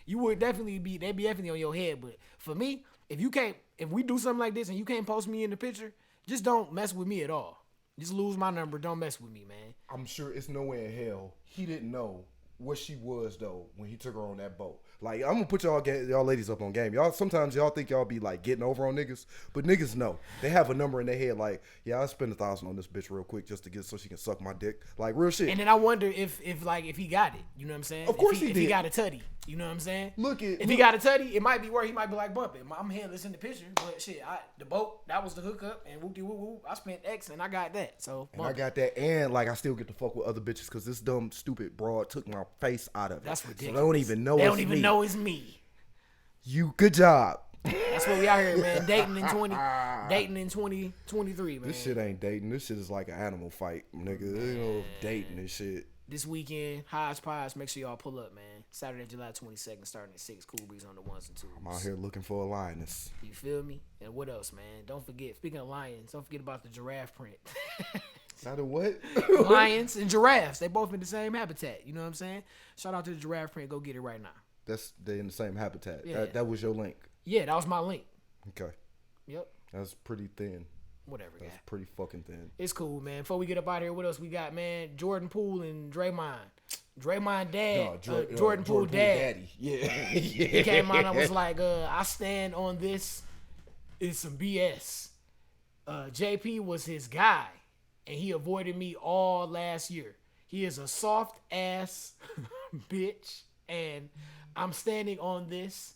You would definitely they'd be definitely on your head. But for me, if we do something like this and you can't post me in the picture, just don't mess with me at all. Just lose my number. Don't mess with me, man. I'm sure it's no way in hell he didn't know what she was, though, when he took her on that boat. Like, I'm gonna put y'all ladies up on game. Sometimes y'all think y'all be like getting over on niggas, but niggas know. They have a number in their head like, yeah, I'll spend $1,000 on this bitch real quick just to get so she can suck my dick. Like real shit. And then I wonder if he got it. You know what I'm saying? Of course he did. If he got a tutty. You know what I'm saying? If he got a tutty, it might be where he might be like, bump it. I'm headless in the picture, but shit, the boat, that was the hookup, and whoop de whoop whoop, I spent X and I got that. So and I got that, and like I still get to fuck with other bitches because this dumb stupid broad took my face out of it. That's ridiculous. So they don't even know it's me. You good job. That's what we out here, man. Dating in 2023, man. This shit ain't dating. This shit is like an animal fight, nigga. You know, dating and shit. This weekend, Hodgepodge, make sure y'all pull up, man. Saturday, July 22nd, starting at 6. Cool Breeze on the 1s and 2s. I'm out here looking for a lioness. You feel me? And what else, man? Don't forget, speaking of lions, don't forget about the giraffe print. Not a what? Lions and giraffes. They both in the same habitat. You know what I'm saying? Shout out to the giraffe print. Go get it right now. They in the same habitat. Yeah. That was your link. Yeah, that was my link. Okay. Yep. That's pretty thin. Whatever, That's pretty fucking thin. It's cool, man. Before we get up out of here, what else we got, man? Jordan Poole and Draymond. Draymond dad. Jordan Poole dad. Daddy. Yeah. He came out and was like, I stand on this. It's some BS. JP was his guy, and he avoided me all last year. He is a soft ass bitch, and I'm standing on this.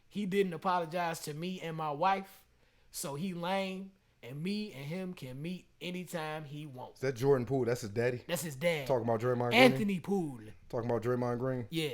He didn't apologize to me and my wife, so he lame. And me and him can meet anytime he wants. Is that Jordan Poole? That's his daddy? That's his dad. Talking about Draymond Green? Anthony Poole. Talking about Draymond Green? Yeah.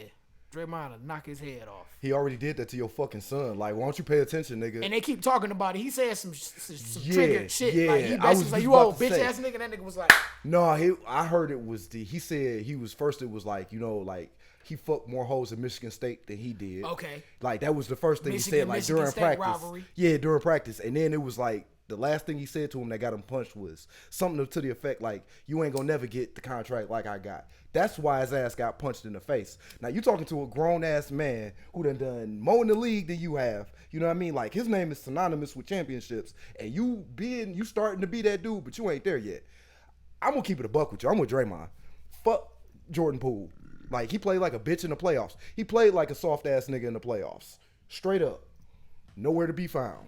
Draymond will knock his head off. He already did that to your fucking son. Like, why don't you pay attention, nigga? And they keep talking about it. He said some triggered shit. Yeah. Like, he basically was like, you old bitch ass nigga. That nigga was like, no, I heard it was he said he was first. It was like, like he fucked more hoes in Michigan State than he did. Okay. Like that was the first thing Michigan, he said. Like Michigan during State practice. rivalry. Yeah, during practice, and then it was like. The last thing he said to him that got him punched was something to the effect like, you ain't gonna never get the contract like I got. That's why his ass got punched in the face. Now, you talking to a grown-ass man who done more in the league than you have. You know what I mean? Like, his name is synonymous with championships, and you starting to be that dude, but you ain't there yet. I'm gonna keep it a buck with you. I'm with Draymond. Fuck Jordan Poole. Like, he played like a bitch in the playoffs. He played like a soft-ass nigga in the playoffs. Straight up. Nowhere to be found.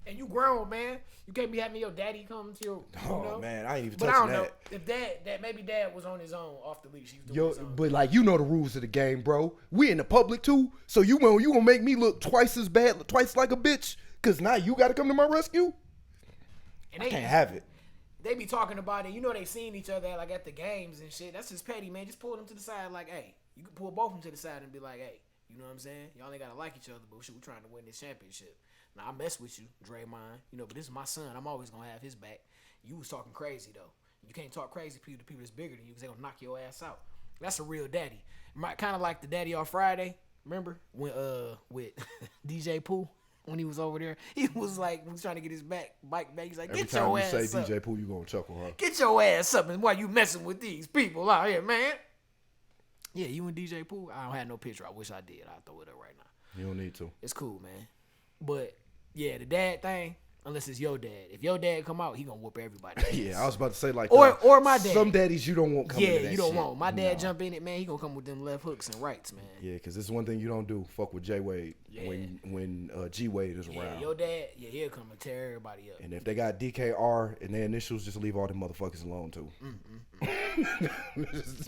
And you grown, man. You can't be having your daddy come to your. Oh man, I ain't even but touching I don't that. know if maybe dad was on his own off the leash. He was doing his own. But like you know the rules of the game, bro. We in the public too, so you gonna make me look twice as bad, twice like a bitch, cause now you gotta come to my rescue. And I can't have it. They be talking about it. You know they seen each other like at the games and shit. That's just petty, man. Just pull them to the side, like, hey, you can pull both of them to the side and be like, hey, you know what I'm saying? Y'all ain't gotta like each other, but shit, we trying to win this championship. Now, I mess with you, Draymond, but this is my son. I'm always going to have his back. You was talking crazy, though. You can't talk crazy to people that's bigger than you because they going to knock your ass out. That's a real daddy. Kind of like the daddy on Friday. Remember? When with DJ Pooh, when he was over there. He was like, he was trying to get his bike back. He's like, get your ass up. Every time you say DJ Pooh, you going to chuckle, huh? Get your ass up. And why you messing with these people out here, man? Yeah, you and DJ Pooh. I don't have no picture. I wish I did. I'll throw it up right now. You don't need to. It's cool, man. But yeah, the dad thing, unless it's your dad. If your dad come out, he gonna whoop everybody. Yeah, I was about to say like or my dad. Some daddies you don't want coming to that Yeah, you don't shit. want. My dad jump in it, man. He gonna come with them left hooks and rights, man. Yeah, because this is one thing you don't do. Fuck with J Wade when G Wade is around. Your dad, he'll come and tear everybody up. And if they got DKR and their initials, just leave all them motherfuckers alone too.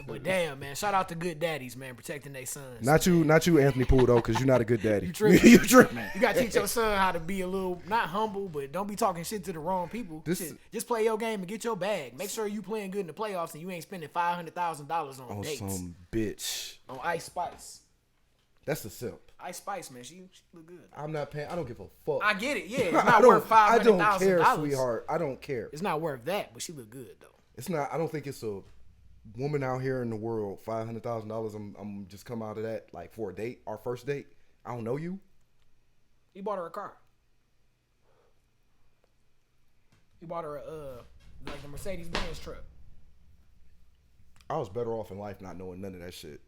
But damn, man, shout out to good daddies, man, protecting their sons. Not you, Anthony Poole though, because you're not a good daddy. You tripping? You tripping? You gotta teach your son how to be a little not humble, but don't be talking shit to the wrong people. Just play your game and get your bag. Make sure you playing good in the playoffs and you ain't spending $500,000 on dates. Some bitch. On Ice Spice. That's the simp. Ice Spice, man, she look good. I'm not paying. I don't give a fuck. I get it. Yeah, it's not worth $500,000. I don't care, sweetheart. I don't care. It's not worth that, but she look good though. It's not. I don't think it's a woman out here in the world. $500,000. I'm just come out of that like for a date, our first date. I don't know you. He bought her a car. He bought her like the Mercedes-Benz truck. I was better off in life not knowing none of that shit.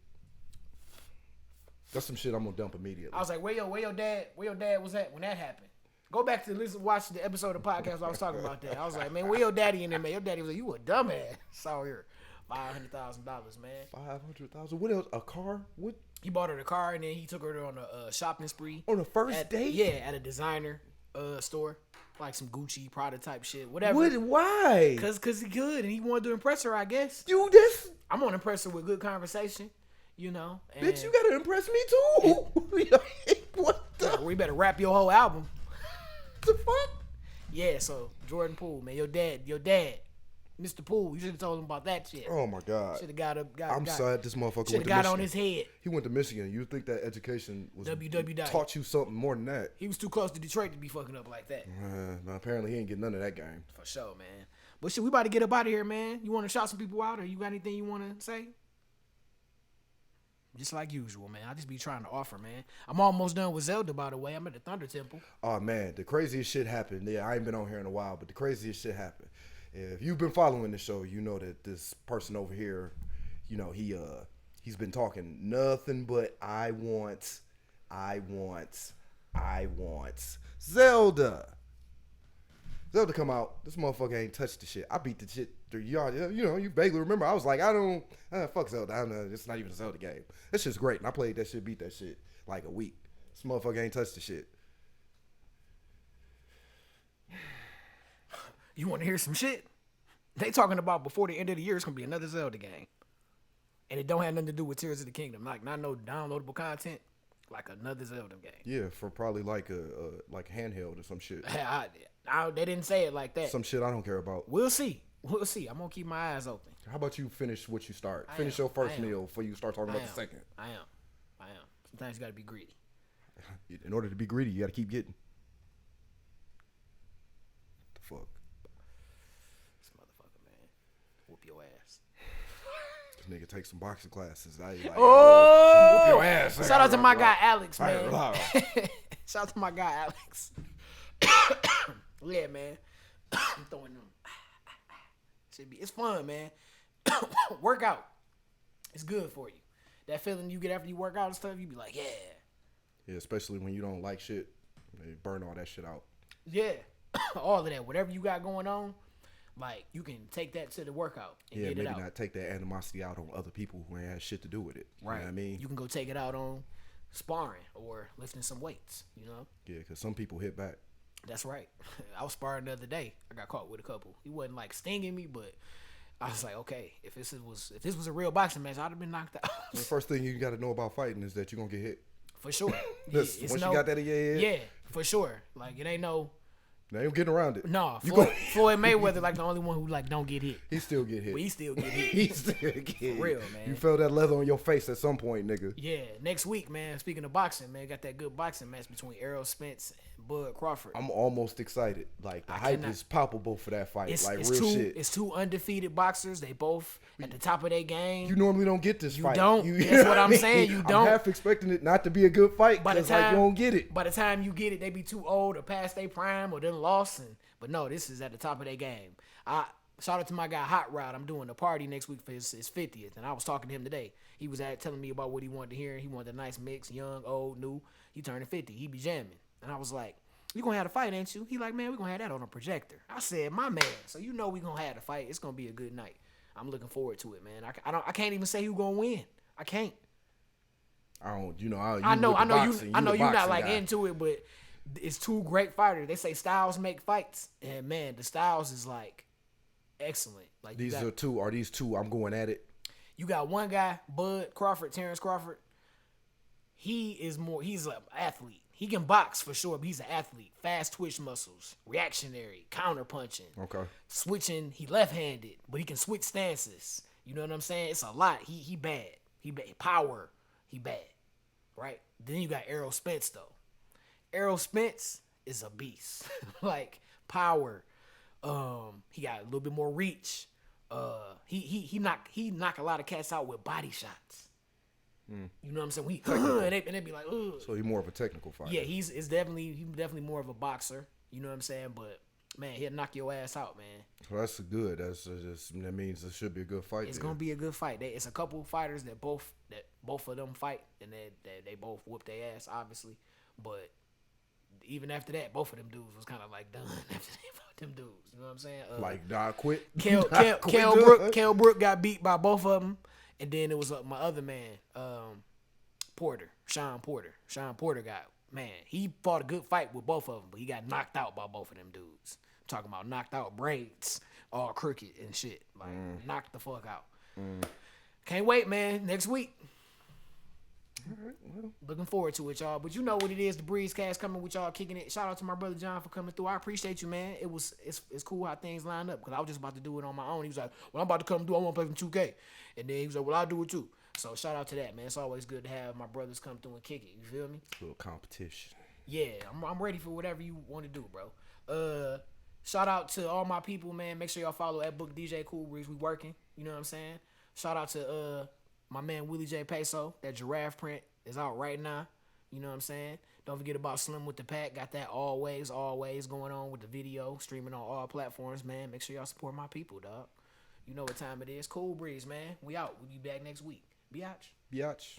That's some shit I'm gonna dump immediately. I was like, where your dad was at when that happened? Go back to watch the episode of the podcast where I was talking about that. I was like, man, where your daddy in there, man? Your daddy was like, you a dumbass. Saw here. $500,000, man. $500,000. What else? A car? What? He bought her the car and then he took her on a shopping spree. On the first date? Yeah, at a designer store. Like some Gucci, Prada type shit. Whatever. Why? Cause he good and he wanted to impress her, I guess. I'm gonna impress her with good conversation. And bitch, you gotta impress me too. What the? We better rap your whole album. The fuck? Yeah, so Jordan Poole, man, your dad, Mr. Poole, you should have told him about that shit. Oh my God. Should have got I'm sad this motherfucker went to Michigan. Should have got on his head. He went to Michigan. You think that education was www. taught you something more than that? He was too close to Detroit to be fucking up like that. Apparently he ain't get none of that game. For sure, man. But shit, we about to get up out of here, man. You want to shout some people out, or you got anything you want to say? Just like usual, man. I just be trying to offer, man. I'm almost done with Zelda, by the way. I'm at the Thunder Temple. Oh, man. The craziest shit happened. Yeah, I ain't been on here in a while, but the craziest shit happened. If you've been following the show, you know that this person over here, he's been talking nothing but I want Zelda. Zelda come out. This motherfucker ain't touched the shit. I beat the shit. You vaguely remember. I was like, fuck Zelda. It's not even a Zelda game. That shit's great. And I played that shit, beat that shit like a week. This motherfucker ain't touched the shit. You want to hear some shit? They talking about before the end of the year, it's going to be another Zelda game. And it don't have nothing to do with Tears of the Kingdom. Like, not no downloadable content. Like another Zelda game. Yeah, for probably like a handheld or some shit. They didn't say it like that. Some shit I don't care about. We'll see. I'm going to keep my eyes open. How about you finish what you start? Finish your first meal before you start talking about the second. I am. I am. Sometimes you gotta be greedy. In order to be greedy, you gotta keep getting. The fuck? This motherfucker, man. Whoop your ass. This nigga take some boxing classes. Whoop your ass. Shout out to my guy Alex, man. Right. Shout out to my guy Alex. Yeah, man. I'm throwing them. It's fun, man. Work out. It's good for you. That feeling you get after you work out and stuff, you be like, yeah. Yeah, especially when you don't like shit. They burn all that shit out. Yeah. All of that. Whatever you got going on, like, you can take that to the workout and get it maybe out. not take that animosity out on other people who ain't had shit to do with it. Right. You know what I mean? You can go take it out on sparring or lifting some weights, you know? Yeah, because some people hit back. That's right. I was sparring the other day. I got caught with a couple. He wasn't like stinging me, but I was like, okay, if this was a real boxing match, I'd have been knocked out. The first thing you got to know about fighting is that you're gonna get hit. For sure. Once you got that in your head, yeah, for sure. Like, it ain't no. Now you getting around it. No, Floyd Mayweather like the only one who like don't get hit. He still get hit. But he still get hit. He still get hit. For real, man. You felt that leather on your face at some point, nigga. Yeah, next week, man. Speaking of boxing, man, got that good boxing match between Errol Spence and Bud Crawford. I'm almost excited. Like, the hype is palpable for that fight. It's real shit. It's two undefeated boxers. They both at the top of their game. You normally don't get this fight. You don't. That's what I'm saying. You don't. I'm half expecting it not to be a good fight because like, you don't get it. By the time you get it, they be too old or past their prime or done lost. But no, this is at the top of their game. Shout out to my guy Hot Rod. I'm doing a party next week for his 50th, and I was talking to him today. He was telling me about what he wanted to hear. He wanted a nice mix, young, old, new. He turning 50. He be jamming. And I was like, you gonna have a fight, ain't you? He like, man, we gonna have that on a projector. I said, my man, so you know we gonna have a fight. It's gonna be a good night. I'm looking forward to it, man. I can't even say who gonna win. I can't. I know you're not like guy. into it, but it's two great fighters. They say styles make fights, and man, the styles is like excellent. Like are these two? I'm going at it. You got one guy, Terrence Crawford. He's an athlete. He can box for sure, but he's an athlete. Fast twitch muscles, reactionary, counter punching. Okay. Switching, he left-handed, but he can switch stances. You know what I'm saying? It's a lot. He bad. He bad. Power, he bad. Right? Then you got Errol Spence though. Errol Spence is a beast. Like, power. He got a little bit more reach. He knock a lot of cats out with body shots. You know what I'm saying? And they be like, ugh. So he's more of a technical fighter. Yeah, he's definitely more of a boxer. You know what I'm saying? But man, he'll knock your ass out, man. So that's good. That means it should be a good fight. It's gonna be a good fight. It's a couple fighters that both of them fight, and they both whoop their ass, obviously. But even after that, both of them dudes was kind of like done after they fought them dudes. You know what I'm saying? Quit. Kell Brook got beat by both of them. And then it was my other man, Sean Porter. Sean Porter he fought a good fight with both of them, but he got knocked out by both of them dudes. I'm talking about knocked out braids, all crooked and shit. Like, knocked the fuck out. Can't wait, man. Next week. All right, well. Looking forward to it, y'all. But you know what it is, the Breezecast coming with y'all, kicking it. Shout out to my brother John for coming through. I appreciate you, man. It's cool how things line up, because I was just about to do it on my own. He was like, well, I'm about to come through. I want to play some 2K. And then he was like, well, I'll do it too. So shout out to that, man. It's always good to have my brothers come through and kick it. You feel me? A little competition. Yeah, I'm ready for whatever you want to do, bro. Shout out to all my people, man. Make sure y'all follow at Book DJ Cool Breeze. We working. You know what I'm saying? Shout out to my man Willie J Peso. That giraffe print is out right now. You know what I'm saying? Don't forget about Slim with the Pack. Got that always going on with the video. Streaming on all platforms, man. Make sure y'all support my people, dog. You know what time it is. Cool Breeze, man. We out. We'll be back next week. Biatch.